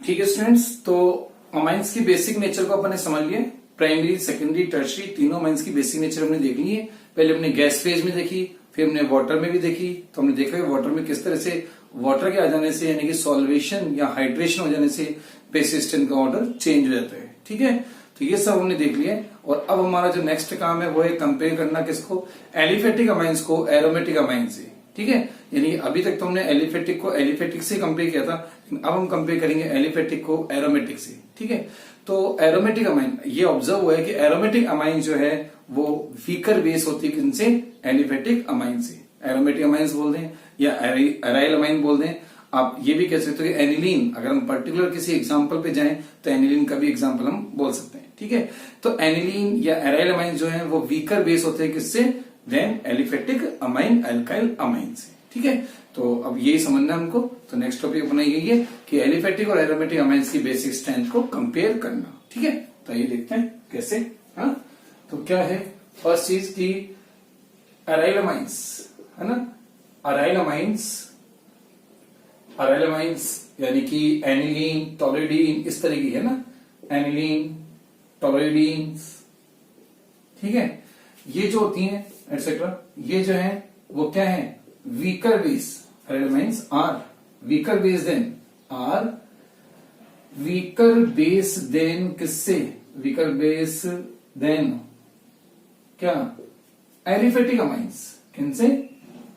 ठीक है स्टूडेंट्स, तो अमाइंस की बेसिक नेचर को अपन ने समझ लिया। प्राइमरी, सेकेंडरी, टर्शरी तीनों अमाइंस की बेसिक नेचर हमने देख ली है। पहले हमने गैस फेज में देखी, फिर हमने वाटर में भी देखी। तो हमने देखा है वाटर में किस तरह से वाटर के आ जाने से यानी कि सॉल्वेशन या हाइड्रेशन हो जाने से पेसिस्टेंट का ऑर्डर चेंज हो जाता है। ठीक है, तो ये सब हमने देख लिया है। और अब हमारा जो नेक्स्ट काम है वो है कंपेयर करना किसको, एलिफेटिक अमाइंस को एरोमेटिक अमाइंस से। ठीक है, यानी अभी तक तो हमने एलिफेटिक को एलिफेटिक से कंपेयर किया था, लेकिन अब हम कंपेयर करेंगे एलिफेटिक को एरोमेटिक से। ठीक है, तो एरोमेटिक अमाइन ये ऑब्जर्व हुआ है कि एरोमेटिक अमाइन जो है वो वीकर बेस होती है किनसे, एलिफेटिक अमाइन से। एरोमेटिक अमाइंस बोल दें या एराइल अमाइन बोल दें। आप ये भी कह सकते हो कि एनिलीन, अगर हम पर्टिकुलर किसी एग्जांपल पे जाएं तो एनिलीन का भी एग्जांपल हम बोल सकते हैं। ठीक है, तो एनिलीन या एराइल अमाइन जो है वो वीकर बेस होते हैं किससे, then aliphatic amine alkyl amine से। ठीक है, तो अब यही समझना है हमको। तो नेक्स्ट टॉपिक अपना यही है कि एलिफेटिक और एरोमेटिक अमाइंस की बेसिक स्ट्रेंथ को कंपेयर करना। ठीक है, तो ये देखते हैं कैसे। हाँ, तो क्या है फर्स्ट चीज की एराइल अमाइंस, है ना। एराइल अमाइंस यानी कि एनिलीन, टोलोइडीन, इस तरह की है ना, एनिलीन, टोलोइडीन। ठीक है, ये जो होती हैं एटसेट्रा, ये जो है वो क्या है, weaker base. Aryl amines are weaker base than किससे, वीकर बेस देन क्या, एलिफेटिक अमाइंस। किनसे,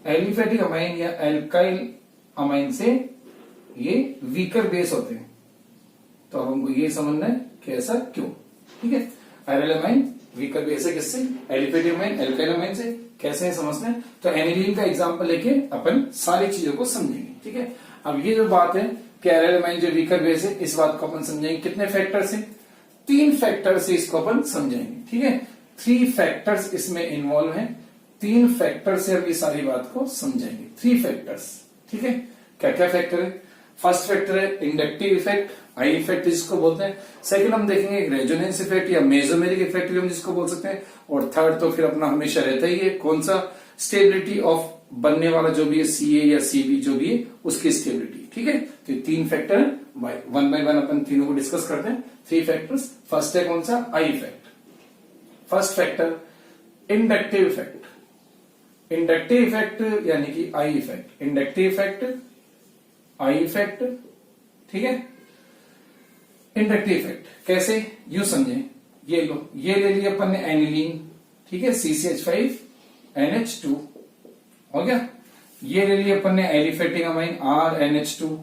एलिफेटिक अमाइन या एल्काइल अमाइन से ये वीकर बेस होते हैं। तो अब हमको ये समझना है कि ऐसा क्यों। ठीक है, एराइल अमाइन वीकर बेस है किससे, एलिफेटिक अमाइन एल्काइल अमाइन से। कैसे है समझना है, तो एनिलीन का एग्जांपल लेके अपन सारी चीजों को समझेंगे। ठीक है, अब ये जो बात है कि एराइल अमाइन जो वीकर बेस है, इस बात को अपन समझेंगे कितने फैक्टर से, 3 फैक्टर से इसको अपन समझेंगे। ठीक है, 3 फैक्टर्स इसमें इन्वॉल्व हैं, 3 फैक्टर से अब ये सारी बात को समझेंगे। 3 फैक्टर्स। ठीक है, क्या क्या फैक्टर है। फर्स्ट फैक्टर है इंडक्टिव इफेक्ट, आई इफेक्ट जिसको बोलते हैं। सेकंड हम देखेंगे रेजोनेंस इफेक्ट या मेसोमेरिक इफेक्ट हम जिसको बोल सकते हैं। और थर्ड तो फिर अपना हमेशा रहता ही है कौन सा, स्टेबिलिटी ऑफ बनने वाला जो भी है सीए या सीबी जो भी है उसकी स्टेबिलिटी। ठीक है, तो 3 फैक्टर है, वन बाय वन अपन तीनों को डिस्कस करते हैं। 3 फैक्टर्स। फर्स्ट है कौन सा, I effect. First factor inductive effect. Inductive effect यानी कि I effect, inductive effect, I effect. ठीक है, इंडक्टिव इफेक्ट कैसे, यूं समझे, ये लो, ये ले लिया अपन ने एनिलीन। ठीक है, CCH5NH2 हो गया। ये ले लिया अपन ने aliphatic amine RNH2।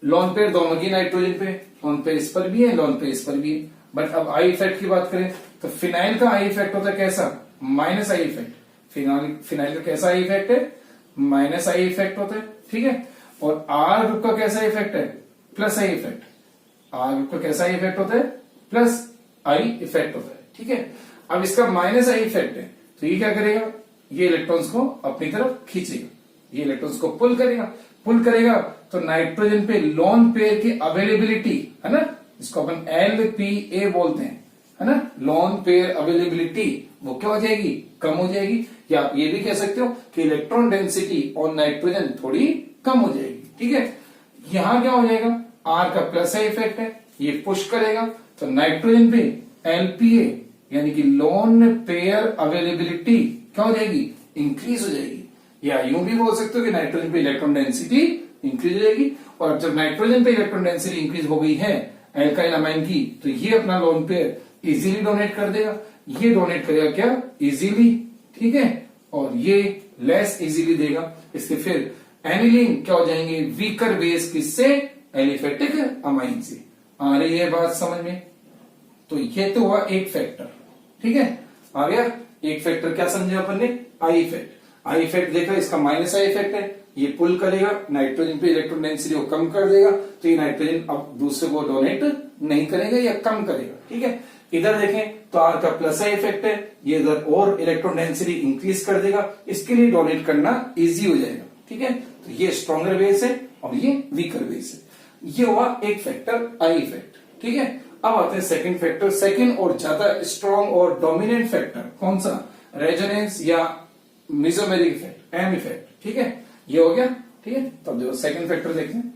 Lone pair दोनों की नाइट्रोजन पे, लोन पेयर इस पर भी है, लोन पेयर इस पर भी है। बट अब आई इफेक्ट की बात करें तो फिनाइल का आई इफेक्ट होता है कैसा, माइनस आई इफेक्ट। फिनाइल का कैसा आई इफेक्ट है, माइनस आई इफेक्ट होता है। ठीक है, और आर ग्रुप का कैसा इफेक्ट है, plus I effect. R group का कैसा इफेक्ट होता है, प्लस आई इफेक्ट होता है। ठीक है, अब इसका माइनस आई इफेक्ट है तो ये क्या करेगा, ये इलेक्ट्रॉन्स को अपनी तरफ खींचेगा, ये इलेक्ट्रॉन्स को पुल करेगा तो नाइट्रोजन पे लोन पेयर की अवेलेबिलिटी है ना, इसको अपन LPA बोलते हैं, है ना। लोन पेयर अवेलेबिलिटी वो क्या हो जाएगी, कम हो जाएगी। या आप ये भी कह सकते हो कि इलेक्ट्रॉन डेंसिटी ऑन नाइट्रोजन थोड़ी कम हो जाएगी। ठीक है, यहां क्या हो जाएगा, आर का प्लस आई इफेक्ट है, ये पुश करेगा तो नाइट्रोजन पे LPA यानी कि लोन पेयर अवेलेबिलिटी क्या हो जाएगी, इंक्रीज हो जाएगी। या यूं भी बोल सकते हो कि नाइट्रोजन पे इलेक्ट्रॉन डेंसिटी इंक्रीज हो जाएगी। और जब नाइट्रोजन पे इलेक्ट्रॉन डेंसिटी इंक्रीज हो गई है एल्काइल अमाइन की, तो ये अपना लोन पेयर इजीली डोनेट कर देगा। ये डोनेट करेगा क्या, इजीली। ठीक है, और ये लेस इजीली देगा। इसके फिर एनिलीन क्या हो जाएंगे, वीकर बेस किससे, एलिफेटिक अमाइन से। आ रही है बात समझ में। तो ये तो हुआ एक फैक्टर। ठीक है, आ गया एक फैक्टर। क्या समझे अपन ने, आई इफेक्ट। आई इफेक्ट देखा, इसका माइनस आई इफेक्ट है, ये पुल करेगा नाइट्रोजन पे इलेक्ट्रॉन डेंसिटी को कम कर देगा, तो ये नाइट्रोजन अब दूसरे को डोनेट नहीं करेगा या कम करेगा। ठीक है, इधर देखें तो आर का प्लस आई इफेक्ट है, ये इधर और इलेक्ट्रॉन डेंसिटी इंक्रीज कर देगा, इसके लिए डोनेट करना इजी हो जाएगा। ठीक है, तो ये स्ट्रॉन्गर बेस है और ये वीकर बेस है। ये हुआ एक फैक्टर, आई इफेक्ट। ठीक है, अब आते हैं सेकंड फैक्टर, सेकंड और ज्यादा स्ट्रॉन्ग और डोमिनेंट फैक्टर कौन सा, रेजोनेंस या मेसोमेरिक इफेक्ट, एम इफेक्ट। ठीक है, ये हो गया। ठीक है, तो अब देखो सेकंड फैक्टर देखते हैं।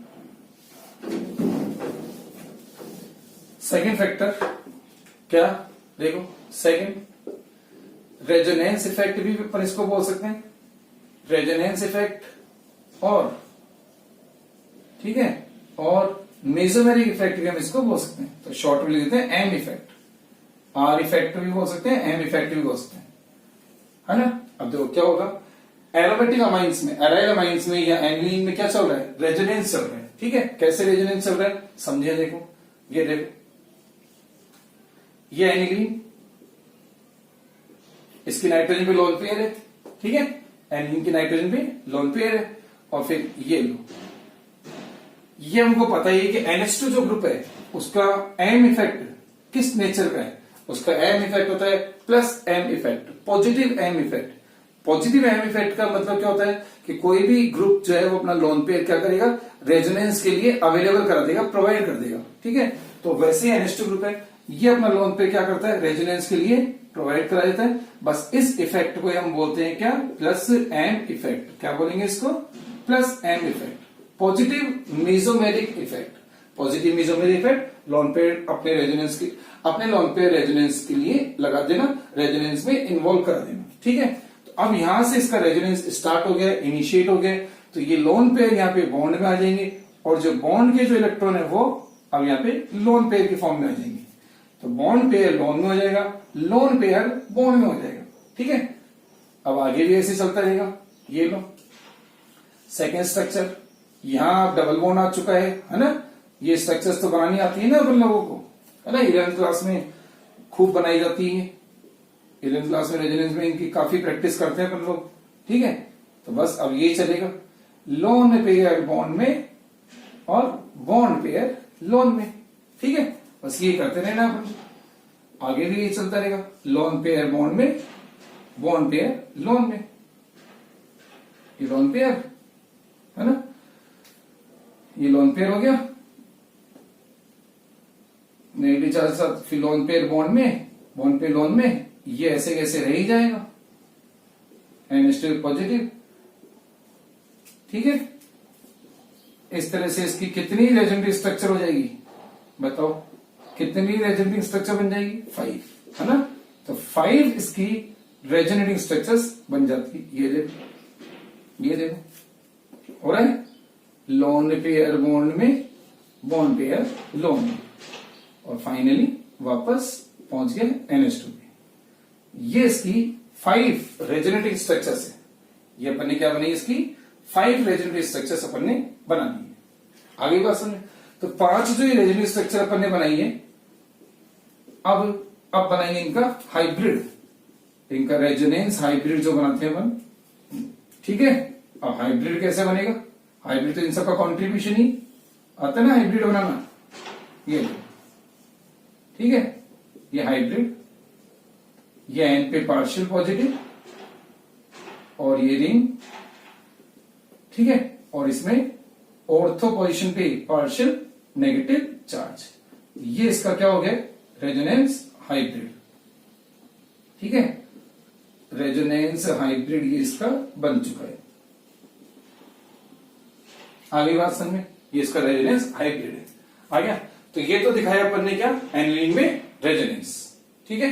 सेकंड फैक्टर क्या, देखो सेकंड रेजोनेंस इफेक्ट भी अपन इसको बोल सकते हैं, रेजोनेंस इफेक्ट और ठीक है, और मेसोमेरिक इफेक्ट भी हम इसको बोल सकते हैं। तो शॉर्ट में लिख देते हैं एम इफेक्ट, आर इफेक्ट भी बोल सकते हैं, एम इफेक्ट भी बोल सकते हैं, है ना। अब देखो क्या होगा, एरोमेटिक अमाइंस में, एराइल अमाइंस में या एनिलीन में क्या चल रहा है, रेजोनेंस चल रहा है। ठीक है, कैसे रेजोनेंस चल रहा है समझिए, देखो ये देखो, ये एनिलीन, इसकी नाइट्रोजन पे लोन पेयर है, ठीक है, एनिलीन की नाइट्रोजन पे लोन पेयर है, और फिर ये लो, ये हमको पता है कि NH2 जो ग्रुप है उसका एम इफेक्ट किस नेचर का है, उसका एम इफेक्ट होता है plus M effect, positive M effect. Positive M effect का मतलब क्या होता है कि कोई भी ग्रुप जो है वो अपना लोन पेयर क्या करेगा, रेजोनेंस के लिए अवेलेबल करा देगा, प्रोवाइड कर देगा। ठीक है, तो वैसे ही NH2 ग्रुप है, ये अपना लोन पेयर क्या करता है, रेजोनेंस के लिए प्रोवाइड करा देता है। बस इस इफेक्ट को हम बोलते हैं क्या, प्लस एम इफेक्ट। क्या बोलेंगे इसको, plus M effect, positive mesomeric effect. Positive mesomeric effect, lone pair अपने रेजोनेंस की, अपने लोन पेयर रेजोनेंस के लिए लगा देना, रेजोनेंस में इन्वॉल्व करा देना। ठीक है, तो अब यहां से इसका रेजोनेंस स्टार्ट हो गया, इनिशिएट हो गया, तो ये लोन पेयर यहाँ पे बॉन्ड में आ जाएंगे, और जो बॉन्ड के जो इलेक्ट्रॉन है वो अब यहाँ पे लोन पेयर के फॉर्म में आ जाएंगे। तो बॉन्ड पेयर लोन में हो जाएगा, लोन पेयर बॉन्ड में हो जाएगा। ठीक है, अब आगे भी ऐसे चलता रहेगा। ये लो सेकेंड स्ट्रक्चर, यहां डबल बॉन्ड आ चुका है ना। ये स्ट्रक्चर्स तो बनानी आती है ना अपन लोगों को, है ना, 11th क्लास में खूब बनाई जाती है। 11th क्लास में रेजोनेंस में इनकी काफी प्रैक्टिस करते हैं अपन लोग। ठीक है, तो बस अब ये चलेगा, लोन पेयर बॉन्ड में और बॉन्ड पेयर लोन में। ठीक है, बस ये करते रहना अपन, आगे भी ये चलता रहेगा, लोन पेयर बॉन्ड में, बॉन्ड पेयर लोन में। ये लोन पेयर है ना, ये लोन पेयर हो गया, नेगेटिव चार्ज साथ, फिर लोन पेयर बॉन्ड में, बॉन्ड पेयर लोन में, ये ऐसे कैसे रह ही जाएगा, NH2 पॉजिटिव। ठीक है, इस तरह से इसकी कितनी रेजोनेटिव स्ट्रक्चर हो जाएगी, बताओ कितनी रेजोनेटिव स्ट्रक्चर बन जाएगी, 5, है ना। तो 5 इसकी रेजोनेटिव स्ट्रक्चर्स बन जाती है। ये देखो हो रहा है, लोन पेयर बॉन्ड में, बॉन्ड पेयर लोन में, और फाइनली वापस पहुंच गए NH2 पे। ये इसकी 5 रेजोनेटिव स्ट्रक्चर्स है। ये अपन ने क्या बनाई, इसकी 5 रेजोनेटिव स्ट्रक्चर्स अपन ने बना दी है। आगे बात सुनिए, तो 5 जो ये रेजोनेटिव स्ट्रक्चर अपन ने बनाई है, अब बनाएंगे इनका हाइब्रिड, इनका रेजोनेंस हाइब्रिड जो बनाते हैं अपन। ठीक है, अब हाइब्रिड कैसे बनेगा, हाइब्रिड तो इन सबका कॉन्ट्रीब्यूशन ही आता है ना हाइब्रिड बनाना। ये ठीक है, ये हाइब्रिड, ये एन पे पार्शियल पॉजिटिव और ये रिंग। ठीक है, और इसमें ऑर्थो पोजीशन पे पार्शियल नेगेटिव चार्ज। ये इसका क्या हो गया, रेजोनेंस हाइब्रिड। ठीक है, रेजोनेंस हाइब्रिड ये इसका बन चुका है। आगे बात समझ में, ये इसका रेजोनेंस हाइब्रिड है। आ गया, तो ये तो दिखाया अपन ने क्या, एनिलीन में रेजोनेंस। ठीक है,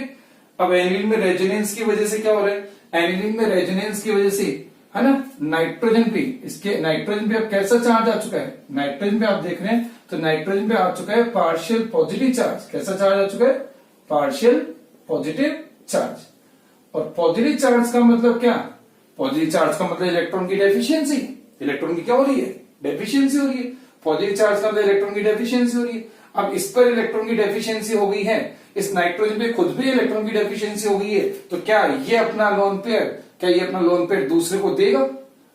अब एनिलीन में रेजोनेंस की वजह से क्या हो रहा है, एनिलीन में रेजोनेंस की वजह से, है ना, नाइट्रोजन पे, इसके नाइट्रोजन पे अब कैसा चार्ज आ चुका है, नाइट्रोजन पे आप देख रहे हैं तो नाइट्रोजन पे आ चुका है पार्शियल पॉजिटिव चार्ज। कैसा चार्ज आ चुका है, पार्शियल पॉजिटिव चार्ज। और पॉजिटिव चार्ज का मतलब क्या, पॉजिटिव चार्ज का मतलब इलेक्ट्रॉन की डेफिशिएंसी, इलेक्ट्रॉन की क्या हो रही है, डेफिशिएंसी हो रही है। पॉजिटिव चार्ज का मतलब इलेक्ट्रॉन की डेफिशिएंसी हो रही है। अब इस पर इलेक्ट्रॉन की डेफिशिएंसी हो गई है, इस नाइट्रोजन पे खुद भी इलेक्ट्रॉन की डेफिशिएंसी हो गई है, तो क्या ये अपना लोन पेयर, क्या ये अपना लोन पेयर दूसरे को देगा,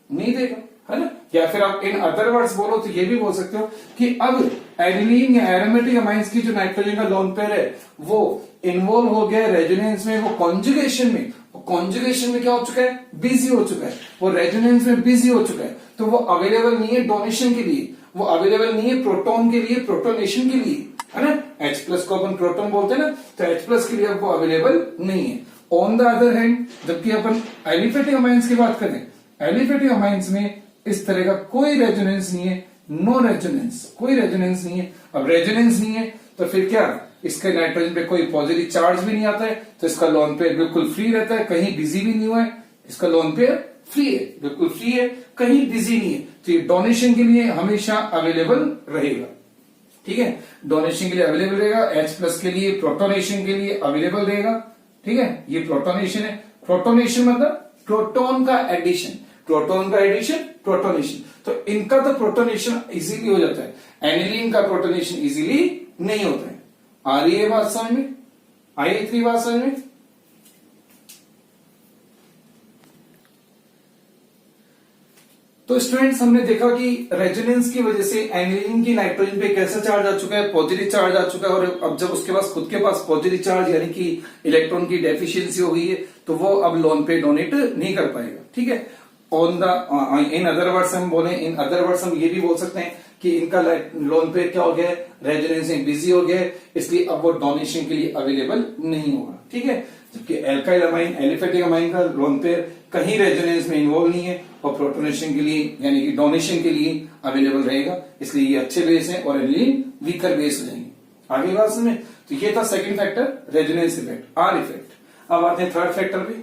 नहीं देगा, है ना। या फिर आप इन अदर वर्ड्स बोलो तो ये भी बोल सकते हो कि अब एनिलीन या एरोमेटिक अमाइंस की जो नाइट्रोजन का लोन पेयर है वो इन्वॉल्व हो गया रेजोनेंस में, वो कॉन्जुगेशन में, कॉन्जुगेशन में क्या हो चुका है, बिजी हो चुका है, वो रेजोनेंस में बिजी हो चुका है। तो वो अवेलेबल नहीं है डोनेशन के लिए, वो अवेलेबल नहीं है प्रोटॉन के लिए, प्रोटोनेशन के लिए, है ना। H+ को अपन प्रोटॉन बोलते हैं ना, तो H+ के लिए अब वो अवेलेबल नहीं है। ऑन द अदर हैंड, जबकि अपन एलिफेटिक अमाइंस की बात करें, एलिफेटिक अमाइंस में इस तरह का कोई रेजोनेंस नहीं है, नो रेजोनेंस, कोई रेजोनेंस नहीं है। अब रेजोनेंस नहीं है तो फिर क्या, इसके नाइट्रोजन पे कोई पॉजिटिव चार्ज भी नहीं आता है, तो इसका लोन पेयर बिल्कुल फ्री रहता है, कहीं बिजी भी नहीं हुआ है, इसका लोन पेयर फ्री है, बिल्कुल फ्री है, कहीं बिजी नहीं है, तो ये डोनेशन के लिए हमेशा अवेलेबल रहेगा। ठीक है, डोनेशन के लिए अवेलेबल रहेगा, H+ के लिए प्रोटोनेशन के लिए अवेलेबल रहेगा। ठीक है, ये प्रोटोनेशन है। प्रोटोनेशन मतलब प्रोटोन का एडिशन, प्रोटोन का एडिशन प्रोटोनेशन, तो इनका तो प्रोटोनेशन इजीली हो जाता है, एनिलीन का प्रोटोनेशन इजीली नहीं होता है। आ रही है बात समझ में? आई इतनी बात समझ में? तो स्टूडेंट्स हमने देखा कि रेजोनेंस की वजह से एनिलीन की नाइट्रोजन पे कैसा चार्ज आ चुका है, पॉजिटिव चार्ज आ चुका है, और अब जब उसके पास खुद के पास पॉजिटिव चार्ज यानी कि इलेक्ट्रॉन की डेफिशिएंसी हो गई है, तो वो अब लोन पे डोनेट नहीं कर पाएगा। ठीक है, on the in other words हम बोले, इन अदर वर्ड्स हम ये भी बोल सकते हैं कि इनका लोन पे क्या हो गया है, रेजोनेंस में बिजी हो गया है, इसलिए अब वो डोनेशन के लिए अवेलेबल नहीं होगा। ठीक है, जबकि एल्काइल अमाइन, एलिफेटिक अमाइन का लोन पेयर कहीं रेजोनेंस में इन्वॉल्व नहीं है और प्रोटोनेशन के लिए यानी कि डोनेशन के लिए अवेलेबल रहेगा, इसलिए ये अच्छे बेस है और एनिलीन वीकर बेस हो जाएंगे। आगे बात समझे? तो ये था second factor, resonance effect, are effect. अब आते हैं थर्ड फैक्टर पे,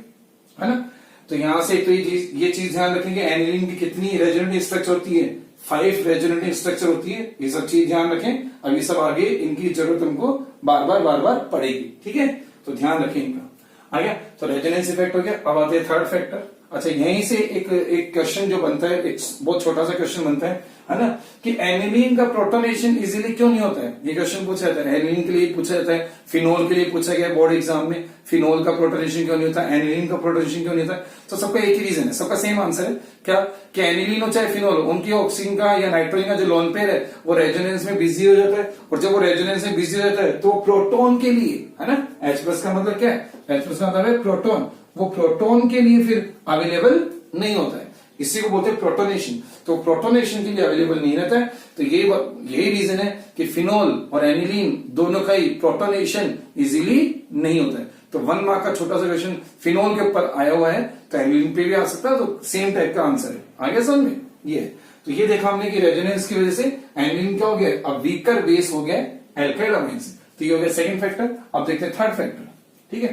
है ना। तो यहां से तो ये चीज ध्यान रखेंगे, एनिलीन की कितनी रेजोनेंट स्ट्रक्चर होती है, 5 रेजोनेंट स्ट्रक्चर होती है, ये सब चीज ध्यान रखें। अब ये सब आगे इनकी जरूरत हमको बार बार पड़ेगी। ठीक है, तो ध्यान रखें इनका। आ गया, तो रेजोनेंस इफेक्ट हो गया। अब आते हैं थर्ड फैक्टर। अच्छा, यहीं से एक क्वेश्चन जो बनता है, एक बहुत छोटा सा क्वेश्चन बनता है ना, कि एनिलीन का प्रोटोनेशन इजीली क्यों नहीं होता है। ये क्वेश्चन पूछा जाता है, एनिलीन के लिए पूछा जाता है, फिनोल के लिए पूछा गया बोर्ड एग्जाम में, फिनोल का प्रोटोनेशन क्यों नहीं होता, एनिलीन का प्रोटोनेशन क्यों नहीं होता। तो सबका एक ही रीजन है, सबका सेम आंसर है, क्या कि एनिलीन हो चाहे फिनोल हो, उनकी ऑक्सीजन का या नाइट्रोजन का जो लोन पेयर है वो रेजोनेंस में बिजी हो जाता है, और जब वो रेजोनेंस में बिजी हो जाता है तो प्रोटोन के लिए, है ना, H+ का मतलब क्या है, H+ का मतलब है प्रोटोन, वो प्रोटोन के लिए फिर अवेलेबल नहीं होता है, इसी को बोलते हैं प्रोटोनेशन। तो प्रोटोनेशन के लिए अवेलेबल नहीं रहता है, तो यही रीजन है कि फिनोल और एनिलीन दोनों का ही प्रोटोनेशन इजीली नहीं होता है। तो 1 मार्क का छोटा सा क्वेश्चन फिनोल के ऊपर आया हुआ है, तो एनिलीन पे भी आ सकता है, तो सेम टाइप का आंसर है। आगे समझ में? ये तो ये देखा हमने कि रेजोनेंस की वजह से एनिलीन क्या हो गया, अब वीकर बेस हो गया एल्काइल अमाइन से। तो ये हो गया सेकंड फैक्टर। अब देखते हैं थर्ड फैक्टर। ठीक है,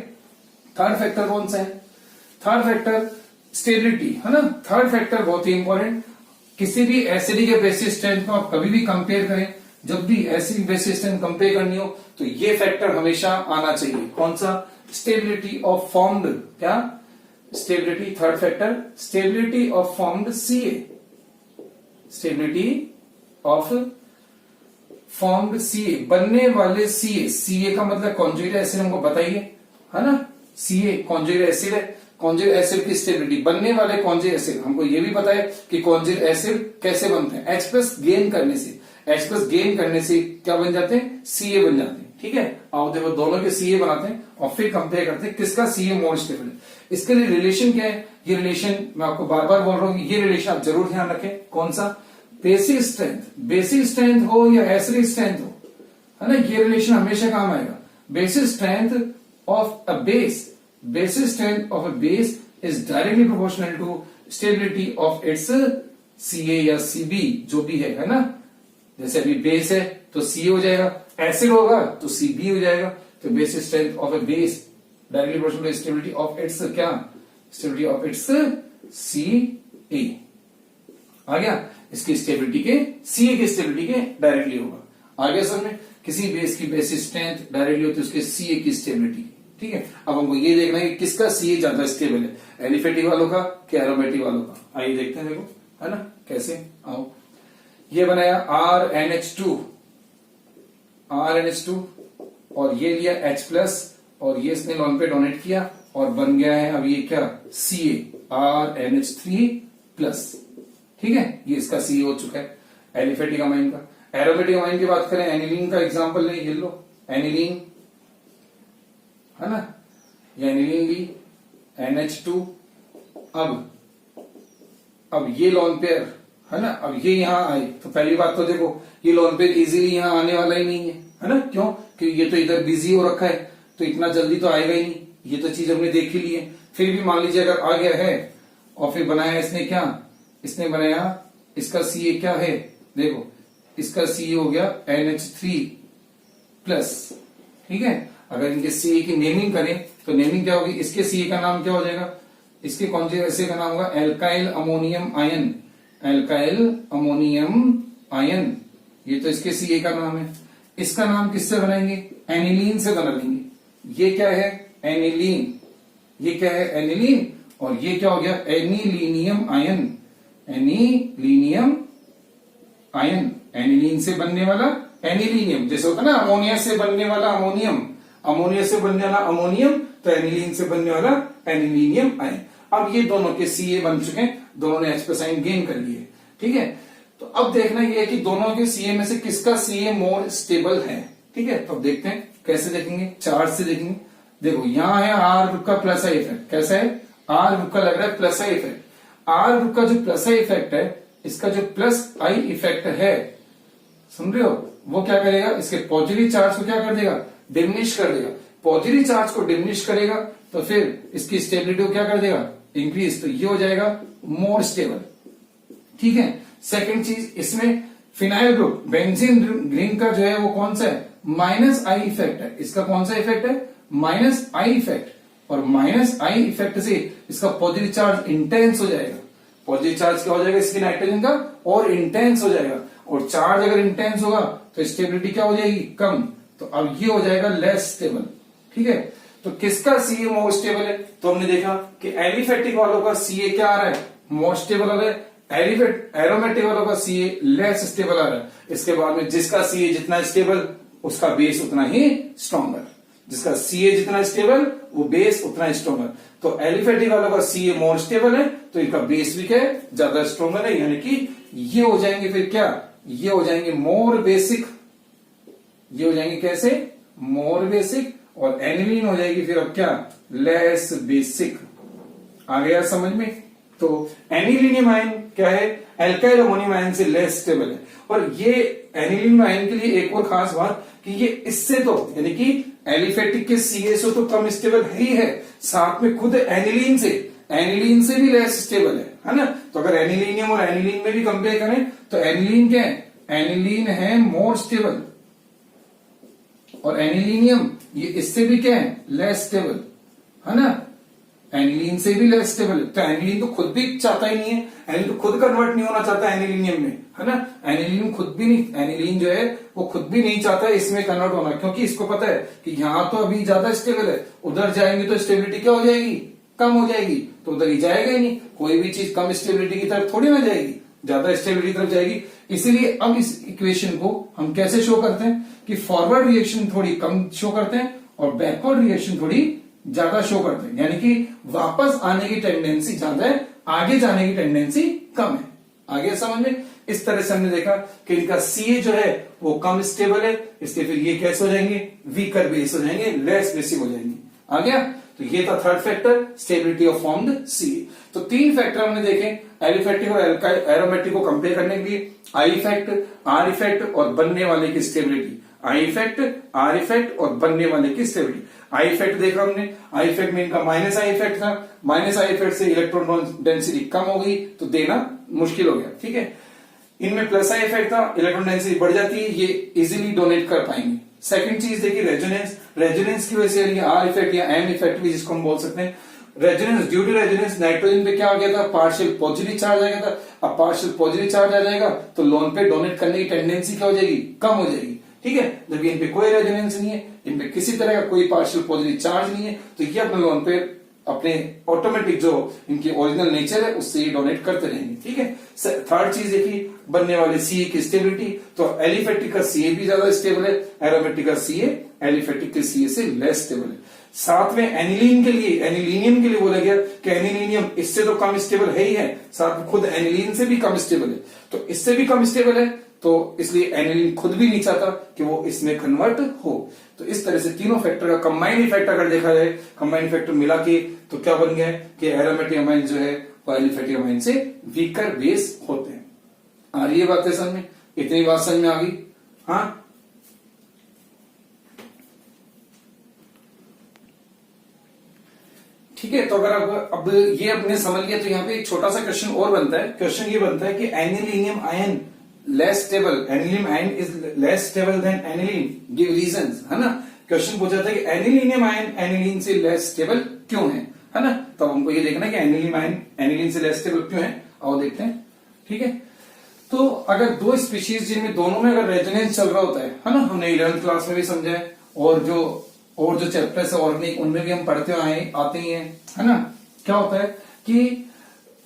थर्ड फैक्टर कौन सा है? थर्ड फैक्टर स्टेबिलिटी, है ना। थर्ड फैक्टर बहुत ही इंपॉर्टेंट, किसी भी एसिड के बेसिस स्ट्रेंथ को आप कभी भी कंपेयर करें, जब भी एसिड बेसिस स्ट्रेंथ कंपेयर करनी हो तो ये फैक्टर हमेशा आना चाहिए। कौन सा? स्टेबिलिटी ऑफ फॉर्म्ड, क्या stability, third factor stability of formed Ca, stability of formed Ca, बनने वाले Ca का मतलब कॉन्जुगेट एसिड हमको बताइए, है ना, Ca कॉन्जुगेट एसिड है, कॉन्जुगेट एसिड की स्टेबिलिटी, बनने वाले कॉन्जुगेट एसिड हमको ये भी पता है कि कॉन्जुगेट एसिड कैसे बनते हैं, H+ गेन करने से, H+ गेन करने से क्या बन जाते हैं, Ca बन जाते हैं। ठीक है, आओ देखो दोनों के Ca बनाते हैं और फिर कंपेयर करते हैं किसका Ca मोर स्टेबल है। इसके लिए रिलेशन क्या है, ये रिलेशन मैं आपको बार बार बोल रहा हूं, ये रिलेशन आप जरूर ध्यान रखें। कौन सा? बेसिक स्ट्रेंथ, बेसिक स्ट्रेंथ हो या एसिडिक स्ट्रेंथ हो, है ना, ये रिलेशन हमेशा काम आएगा। Basic strength of a base, basic strength of a base is directly proportional to stability of its Ca या Cb जो भी है ना। जैसे अभी बेस है तो Ca हो जाएगा, एसिड होगा तो Cb हो जाएगा। तो basic strength of a base directly proportional to stability of its, क्या, स्टेबिलिटी ऑफ इट्स Ca। आ गया, इसकी स्टेबिलिटी के Ca की स्टेबिलिटी के डायरेक्टली होगा। आगे सर में किसी बेस की बेसिक स्ट्रेंथ डायरेक्टली होती है उसके Ca की स्टेबिलिटी। ठीक है, अब हमको ये देखना है कि किसका Ca ज्यादा स्टेबल है, एलिफेटिक वालों का कि एरोमेटिक वालों का। आइए देखते हैं, देखो, है ना, कैसे। आओ, ये बनाया RNH2 और ये लिया H+ और ये इसने लोन पे डोनेट किया और बन गया है अब ये क्या, Ca, RNH3+। ठीक है, ये इसका Ca हो चुका है एलिफेटिक अमाइन का। एरोमेटिक अमाइन की बात करें, एनिलीन का एग्जांपल ले, ये लो एनिलीन, है ना, ये एनिलीन ली, NH2। अब ये लोन पेयर, है ना, अब ये यहां आए तो पहली बात तो देखो ये लोन पेयर इजीली यहां आने वाला ही नहीं है ना, क्यों, क्योंकि ये तो इधर बिजी हो रखा है, तो इतना जल्दी तो आएगा ही नहीं, ये तो चीज हमने देख ही ली है। फिर भी मान लीजिए अगर आ गया है और फिर बनाया इसने क्या, इसने बनाया इसका Ca क्या है, देखो इसका Ca हो गया NH3+, ठीक है। अगर इनके सी की नेमिंग करें तो नेमिंग क्या होगी, इसके सी का नाम क्या हो जाएगा, इसके कौन से ऐसे का नाम होगा alkyl ammonium ion, alkyl ammonium ion, ये तो इसके सी का नाम है। इसका नाम किससे बनाएंगे, एनिलीन से बना लेंगे। ये क्या है एनिलीन, ये क्या है एनिलीन, और ये क्या हो गया anilinium ion, anilinium ion, aniline से बनने वाला एनिलीनियम, जैसे होता है ना अमोनिया से बनने वाला अमोनियम, अमोनिया से बनने वाला अमोनियम, तो एनिलीन से बनने वाला एनिलीनियम आयन। अब ये दोनों के सीए बन चुके हैं, दोनों ने H+ आयन गेन कर लिए, ठीक है। तो अब देखना ये है कि दोनों के सीए में से किसका सीए मोर स्टेबल है, ठीक है। तो अब देखते हैं कैसे देखेंगे, चार्ट से देखेंगे। देखो यहां है आर ग्रुप का प्लस आई इफेक्ट, कैसा है आर ग्रुप का लग रहा है plus I effect. R group का जो प्लस आई इफेक्ट है, इसका जो प्लस आई इफेक्ट है, सुन रहे हो, वो क्या करेगा, इसके पॉजिटिव चार्ज को क्या कर देगा, डिमिनिश कर देगा। पॉजिटिव चार्ज को डिमिनिश करेगा तो फिर इसकी स्टेबिलिटी को क्या कर देगा, इंक्रीज, तो ये हो जाएगा मोर स्टेबल, ठीक है। सेकंड चीज, इसमें फिनाइल ग्रुप बेंजीन रिंग का जो है वो कौन सा है, माइनस आई इफेक्ट है। इसका कौन सा इफेक्ट है, माइनस आई इफेक्ट, और माइनस आई इफेक्ट से इसका पॉजिटिव चार्ज इंटेंस हो जाएगा। पॉजिटिव चार्ज क्या हो जाएगा इसके नाइट्रोजन का, और इंटेंस हो जाएगा, और चार्ज अगर इंटेंस होगा तो स्टेबिलिटी क्या हो जाएगी, कम, तो अब ये हो जाएगा लेस स्टेबल, ठीक है। तो किसका सीए मोर स्टेबल है, तो हमने देखा कि एलिफेटिक वालों का सीए क्या आ रहा है, मोर स्टेबल आ रहा है, एरोमेटिक वालों का सीए लेस स्टेबल आ रहा है। इसके बाद में जिसका सीए जितना स्टेबल उसका बेस उतना ही स्ट्रॉन्गर, जिसका सीए जितना स्टेबल वो बेस उतना स्ट्रॉन्गर। तो एलिफेटिक वालों का सीए मोर स्टेबल है तो इनका बेस भी क्या है, ज्यादा स्ट्रॉन्गर है, यानी कि ये हो जाएंगे फिर क्या, ये हो जाएंगे मोर बेसिक, ये हो जाएंगे कैसे मोर बेसिक, और एनिलीन हो जाएगी फिर अब क्या लेस बेसिक। आ गया समझ में। तो एनिलीनियम आयन क्या है, एल्काइल अमोनियम आयन से लेस स्टेबल है। और ये एनिलीन आयन के लिए एक और खास बात कि ये इससे तो यानी कि एलिफेटिक के सीए से तो कम स्टेबल ही है, साथ में खुद एनिलीन से भी लेस स्टेबल है ना। तो अगर एनिलीनियम और एनिलीन में भी कंपेयर करें तो एनिलीन क्या है, एनिलीन है मोर स्टेबल, और एनिलीनियम ये इससे भी क्या है लेस स्टेबल, है ना, एनिलीन से भी लेस स्टेबल है। तो एनिलीन तो खुद भी चाहता ही नहीं है, एनिलीन तो खुद कन्वर्ट नहीं होना चाहता एनिलीनियम में, है ना। एनिलीन खुद भी नहीं, एनिलीन जो है वो खुद भी नहीं चाहता है इसमें कन्वर्ट होना, क्योंकि इसको पता है कि यहां तो अभी ज्यादा स्टेबल है, उधर जाएंगे तो स्टेबिलिटी क्या हो जाएगी, कम हो जाएगी, तो उधर ही जाएगा ही नहीं। कोई भी चीज कम स्टेबिलिटी की तरफ थोड़ी ना जाएगी, ज्यादा स्टेबिलिटी की तरफ जाएगी। इसीलिए अब इस इक्वेशन को हम कैसे शो करते हैं कि फॉरवर्ड रिएक्शन थोड़ी कम शो करते हैं और बैकवर्ड रिएक्शन थोड़ी ज्यादा शो करते हैं, यानी कि वापस आने की टेंडेंसी ज्यादा है, आगे जाने की टेंडेंसी कम है। आगे समझ में। इस तरह से हमने देखा कि इनका सीए जो है वो कम स्टेबल है, इसलिए फिर ये कैसे हो जाएंगे, वीकर बेस हो जाएंगे, लेस बेसिक हो जाएंगे। आ गया। तो ये था third factor, stability of formed CA. तो तीन फैक्टर हमने देखे एलिफेटिक और एरोमेटिक को कंपेयर करने के लिए, आई इफेक्ट, आर इफेक्ट और बनने वाले की stability. I effect, are effect और बनने वाले की स्टेबिलिटी। आई इफेक्ट देखा हमने, आई इफेक्ट में इनका माइनस आई इफेक्ट था, माइनस आई इफेक्ट से इलेक्ट्रॉन डेंसिटी कम हो गई तो देना मुश्किल हो गया, ठीक है। इनमें प्लस आई इफेक्ट था, इलेक्ट्रॉन डेंसिटी बढ़ जाती है, ये इजीली डोनेट कर पाएंगे। सेकंड चीज देखिए रेजोनेंस, रेजोनेंस की वजह से आर इफेक्ट या एम इफेक्ट भी जिसको हम बोल सकते हैं। Resonance, due to resonance nitrogen पे क्या आ गया था, पार्शियल पॉजिटिव चार्ज आ गया था। अब पार्शियल पॉजिटिव चार्ज आ जाएगा तो लोन पे डोनेट करने की टेंडेंसी क्या हो जाएगी, कम हो जाएगी, ठीक है। जबकि इन पे कोई रेजोनेंस नहीं है, इन पे किसी तरह का कोई पार्शियल पॉजिटिव चार्ज नहीं है, तो ये अपने लोन पे अपने ऑटोमेटिक जो इनकी ओरिजिनल नेचर है उससे ये डोनेट करते रहेंगे, ठीक है। थर्ड चीज देखिए बनने वाले सीए की स्टेबिलिटी, तो एलिफेटिक का सीए भी ज्यादा स्टेबल है, एरोमेटिक का सीए एलिफेटिक के सीए से लेस स्टेबल है। साथ में एनिलीन के लिए, एनिलीनियम के लिए बोला गया कि एनिलीनियम इससे तो कम स्टेबल है ही है, साथ में खुद एनिलीन से भी कम स्टेबल है, तो इससे भी कम स्टेबल है, तो इसलिए एनिलीन खुद भी नहीं चाहता कि वो इसमें कन्वर्ट हो। तो इस तरह से तीनों फैक्टर का कंबाइंड इफेक्ट अगर देखा जाए, कंबाइंड फैक्टर मिला के तो क्या बन गया कि एरोमेटिक अमाइन जो है वो एलिफेटिक अमाइन से वीकर बेस होते हैं। आ रही है बात समझ में, इतनी बात समझ में आ गई। हाँ ठीक है। तो अगर अब ये अपने समझ लिया तो यहाँ पे एक छोटा सा क्वेश्चन और बनता है। क्वेश्चन ये बनता है कि anilinium ion less stable, anilinium ion is less stable then aniline, give reasons, है ना। क्वेश्चन पूछा था कि एनिलीनियम आयन एनिलीन से लेस स्टेबल क्यों है ना। तो हमको ये देखना है कि एनिलीन आयन एनिलीन से लेस स्टेबल क्यों है। आओ देखते हैं। ठीक है, तो अगर दो स्पीशीज जिनमें दोनों में अगर रेजोनेंस चल रहा होता है ना, हमने 11th क्लास में भी समझा है, और जो चैप्टर्स है ऑर्गेनिक उनमें भी हम पढ़ते आते ही हैं, है ना। क्या होता है कि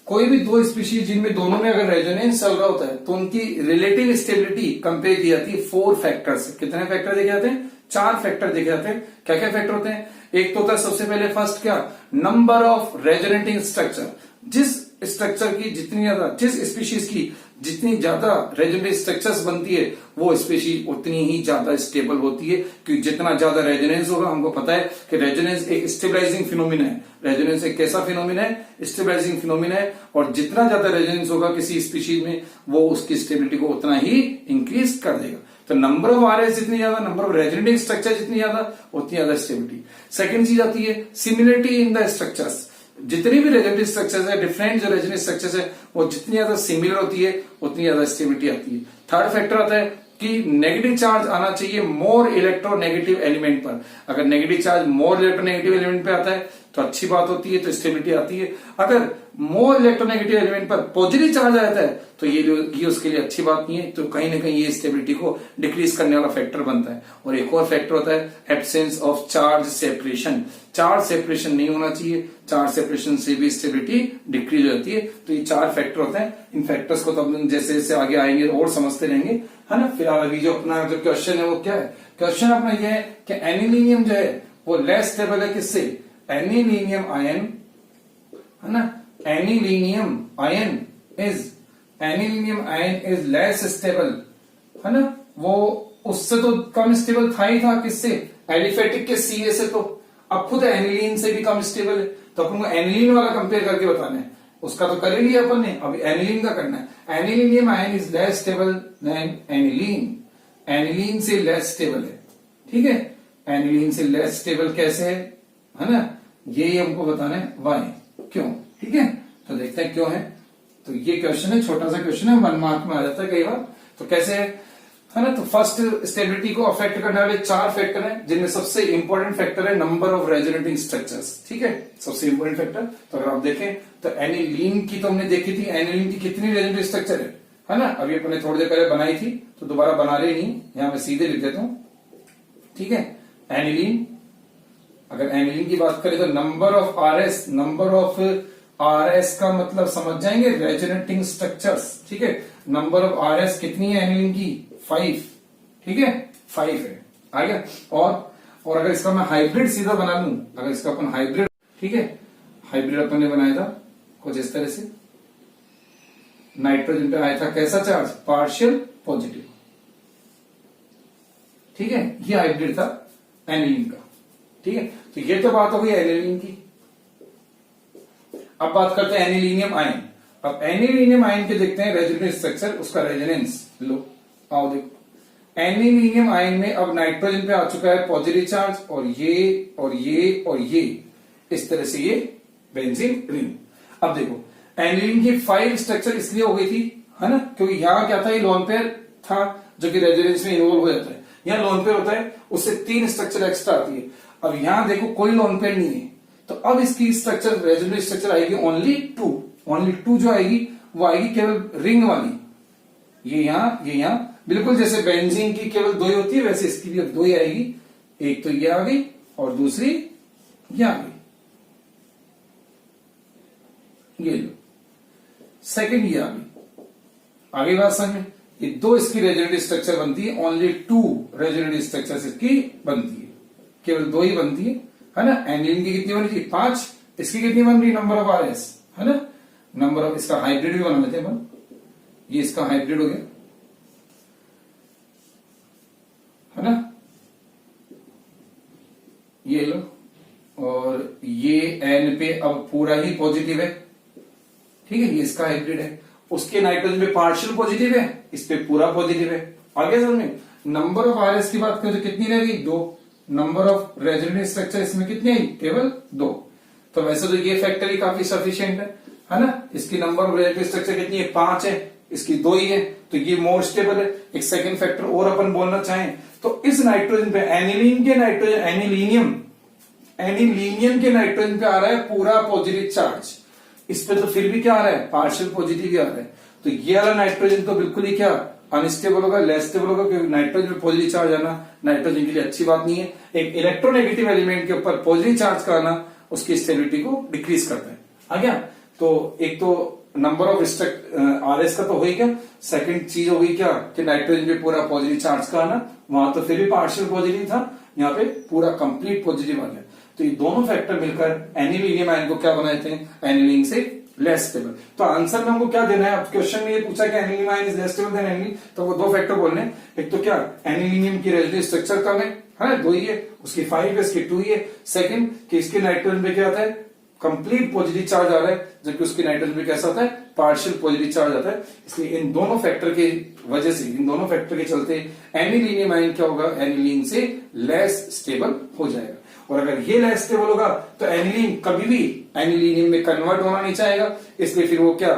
कोई भी दो स्पीशीज जिनमें दोनों में अगर रेजोनेंस चल रहा होता है तो उनकी रिलेटिव स्टेबिलिटी कंपेयर की जाती है 4 फैक्टर से। कितने फैक्टर देखे जाते हैं? 4 फैक्टर देखे जाते हैं। क्या क्या फैक्टर होते हैं? एक तो होता है सबसे पहले फर्स्ट क्या, नंबर ऑफ रेजोनेटिंग स्ट्रक्चर। जिस स्ट्रक्चर की जितनी ज्यादा, जिस स्पीशीज की जितनी ज्यादा रेजोनेटिंग स्ट्रक्चर्स बनती है वो स्पीशीज उतनी ही ज्यादा स्टेबल होती है, क्योंकि जितना ज्यादा रेजोनेंस होगा, हमको पता है कि रेजोनेंस एक स्टेबलाइजिंग फिनोमिना है। रेजोनेंस एक कैसा फिनोमिना है? स्टेबलाइजिंग फिनोमिना है। और जितना ज्यादा रेजोनेंस होगा किसी स्पीशीज में, वो उसकी स्टेबिलिटी को उतना ही इंक्रीज कर देगा। तो नंबर ऑफ आरएस जितनी ज्यादा, नंबर ऑफ रेजोनेटिंग स्ट्रक्चर जितनी ज्यादा, उतनी ज्यादा स्टेबिलिटी। सेकंड चीज आती है सिमिलरिटी इन द स्ट्रक्चर्स। जितनी भी रेजोनेटिंग स्ट्रक्चर्स है, डिफरेंट जो रेजोनेटिंग स्ट्रक्चर्स है, वो जितनी ज्यादा सिमिलर होती है उतनी ज्यादा स्टेबिलिटी आती है। थर्ड फैक्टर आता है कि नेगेटिव चार्ज आना चाहिए मोर इलेक्ट्रोनेगेटिव एलिमेंट पर। अगर negative charge more electronegative element पे आता है तो अच्छी बात होती है, तो स्टेबिलिटी आती है। अगर मोर इलेक्ट्रोनेगेटिव एलिमेंट पर पॉजिटिव चार्ज आ जाता है तो ये उसके लिए अच्छी बात नहीं है, तो कहीं ना कहीं ये स्टेबिलिटी को डिक्रीज करने वाला फैक्टर बनता है। और एक और फैक्टर होता है absence of charge separation. Charge separation नहीं होना चाहिए, चार्ज सेपरेशन से भी स्टेबिलिटी डिक्रीज हो जाती है। तो ये 4 फैक्टर होते हैं। इन फैक्टर्स को तो हम जैसे जैसे आगे आएंगे और समझते रहेंगे, है ना। फिलहाल अभी जो अपना जो क्वेश्चन है वो क्या है? क्वेश्चन अपना ये है कि एनिलीनियम जो है वो लेस स्टेबल है किससे? एनिलीनियम आयन, है ना। Anilinium ion is less stable, है ना। वो उससे तो कम स्टेबल था ही था, किससे? एलिफेटिक के सीए से। तो अब खुद एनिलीन से भी कम स्टेबल है, तो अपन को एनिलीन वाला कंपेयर करके बताना है। उसका तो कर ही लिया अपन ने, अभी एनिलीन का करना है। Anilinium ion is less stable then aniline. Aniline से लेस स्टेबल है, ठीक है। एनिलीन से लेस स्टेबल कैसे है ना, ये हमको बताना है वाई, क्यों, ठीक है। तो देखते हैं क्यों है। तो ये क्वेश्चन है, छोटा सा क्वेश्चन है, 1 मार्क में आ जाता है कई बार। तो कैसे है ना, तो फर्स्ट स्टेबिलिटी को अफेक्ट करने वाले 4 फैक्टर हैं, जिनमें सबसे इंपॉर्टेंट फैक्टर है नंबर ऑफ रेजोनेटिंग स्ट्रक्चर्स, ठीक है, सबसे इंपॉर्टेंट फैक्टर। तो अगर आप देखें तो एनिलीन की तो हमने देखी थी, एनिलीन की कितनी रेजोनेटिंग स्ट्रक्चर है ना। अभी अपने थोड़ी देर पहले बनाई थी, तो दोबारा बना रहे नहीं, यहां मैं सीधे लिख देता हूं, ठीक है। एनिलीन, अगर एनिलीन की बात करें तो नंबर ऑफ आरएस का मतलब समझ जाएंगे रेजोनेटिंग स्ट्रक्चर्स, ठीक है। नंबर ऑफ आरएस कितनी है एनिलीन की? 5, ठीक है, 5 है, आ गया। और अगर इसका मैं हाइब्रिड सीधा बना लूं, अगर इसका अपन हाइब्रिड, ठीक है, हाइब्रिड अपन ने बनाया था कुछ इस तरह से, नाइट्रोजन पे आया था कैसा चार्ज? पार्शियल पॉजिटिव, ठीक है। ये हाइब्रिड था एनिलीन का, ठीक है। तो ये तो बात हो गई एनिलीन की। अब बात करते हैं एनिलीनियम आयन। अब एनिलीनियम आयन के देखते हैं रेजोनेंस स्ट्रक्चर, उसका रेजोनेंस लो, आओ देखो। एनिलीनियम आयन में अब नाइट्रोजन पे आ चुका है पॉजिटिव चार्ज, और ये और ये और ये, इस तरह से ये बेंजीन रिंग। अब देखो एनिलीन की 5 स्ट्रक्चर इसलिए हो गई थी, है ना, क्योंकि यहां क्या था, ये लोन पेयर था जो कि रेजोनेंस में इन्वॉल्व हो जाता है। यहां लोन पेयर होता है, उससे 3 स्ट्रक्चर एक्स्ट्रा आती है। अब यहां देखो कोई लोन पेयर नहीं है, तो अब इसकी स्ट्रक्चर, रेजोनेंस स्ट्रक्चर आएगी ओनली 2 जो आएगी वो आएगी केवल रिंग वाली। ये यहां बिल्कुल जैसे बेंजीन की केवल 2 ही होती है, वैसे इसकी भी अब 2 ही आएगी। एक तो ये आ गई और दूसरी ये आ गई, ये लो, सेकंड ये आ गई। आगे बात समझ में, ये 2 इसकी रेजोनेटिव स्ट्रक्चर बनती है, ओनली 2 रेजोनेटिव स्ट्रक्चर इसकी बनती है, केवल 2 ही बनती है ना। एनिलीन की कितनी बनी थी? 5, इसकी कितनी बन रही? नंबर ऑफ आरएस, है ना। नंबर ऑफ, इसका हाइब्रिड भी बना लेते हैं अपन, ये इसका हाइब्रिड हो गया, है ना, ये लो, और ये एन पे अब पूरा ही पॉजिटिव है, ठीक है, ये इसका हाइब्रिड है। उसके नाइट्रोजन पे पार्शियल पॉजिटिव है, इस पे पूरा पॉजिटिव है। आगे समझ में, नंबर ऑफ आरएस की बात करें तो कितनी रह गई? 2। नंबर ऑफ रेजोनेटिव स्ट्रक्चर इसमें कितनी आई? केवल 2। तो वैसे तो ये फैक्टर ही काफी सफिशिएंट है ना। इसकी नंबर ऑफ रेजोनेटिव स्ट्रक्चर कितनी है? 5 है, इसकी 2 ही है, तो ये मोर स्टेबल है। एक सेकंड फैक्टर और अपन बोलना चाहें तो इस नाइट्रोजन पे एनिलीन के नाइट्रोजन एनिलीनियम के नाइट्रोजन पे आ रहा है पूरा पॉजिटिव चार्ज, इस पे तो फिर भी क्या आ रहा है, पार्शियल पॉजिटिव ही आ रहा है। तो ये वाला नाइट्रोजन तो बिल्कुल ही क्या अनस्टेबल होगा, लेस स्टेबल होगा, क्योंकि नाइट्रोजन पे पॉजिटिव चार्ज आना नाइट्रोजन के लिए अच्छी बात नहीं है। एक इलेक्ट्रोनेगेटिव एलिमेंट के ऊपर पॉजिटिव चार्ज का आना उसकी स्टेबिलिटी को डिक्रीज करता है। आ गया? तो एक तो नंबर ऑफ आरएस का तो हो ही गया, सेकंड चीज हो गई क्या कि नाइट्रोजन पे पूरा पॉजिटिव चार्ज का आना, वहां तो फिर भी पार्शियल पॉजिटिव था, यहाँ पे पूरा कंप्लीट पॉजिटिव आ गया। तो ये दोनों फैक्टर मिलकर एनिलीनियम आयन को क्या बनाते हैं, एनिलीन से लेस स्टेबल। तो आंसर में हमको क्या देना है, अब क्वेश्चन में ये पूछा कि aniline ion is less stable then aniline, तो वो 2 फैक्टर बोलने, एक तो क्या एनिलीनियम की रेजोनेंस स्ट्रक्चर कम है 2 ही है, उसकी 5 है, इसकी 2 ही है। सेकंड कि इसके नाइट्रोजन पे क्या आता है, कंप्लीट पॉजिटिव चार्ज आ रहा है, जबकि उसकी नाइट्रोजन पे कैसा आता है, पार्शियल पॉजिटिव चार्ज आता है। इसलिए इन दोनों फैक्टर के वजह से, इन दोनों फैक्टर के चलते एनिलीनियम आयन क्या होगा, एनिलीन से लेस स्टेबल हो जाएगा। और अगर ये लेस स्टेबल होगा तो एनिलीन कभी भी एनिलीनियम में कन्वर्ट होना नहीं चाहेगा, इसलिए फिर वो क्या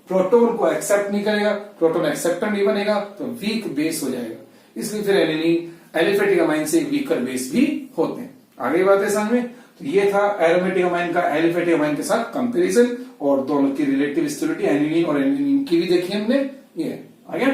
प्रोटोन को एक्सेप्ट नहीं करेगा, प्रोटोन एक्सेप्टर नहीं बनेगा, तो वीक बेस हो जाएगा। इसलिए फिर एनिलीन एलिफेटिक अमाइन से वीकर बेस भी होते हैं। आगे बात है समझ में? तो ये था एरोमेटिक अमाइन का एलिफेटिक अमाइन के साथ कंपैरिजन, और दोनों की रिलेटिव स्टेबिलिटी एनिलीन और एनिलीन की भी देखी हमने। ये आ गया।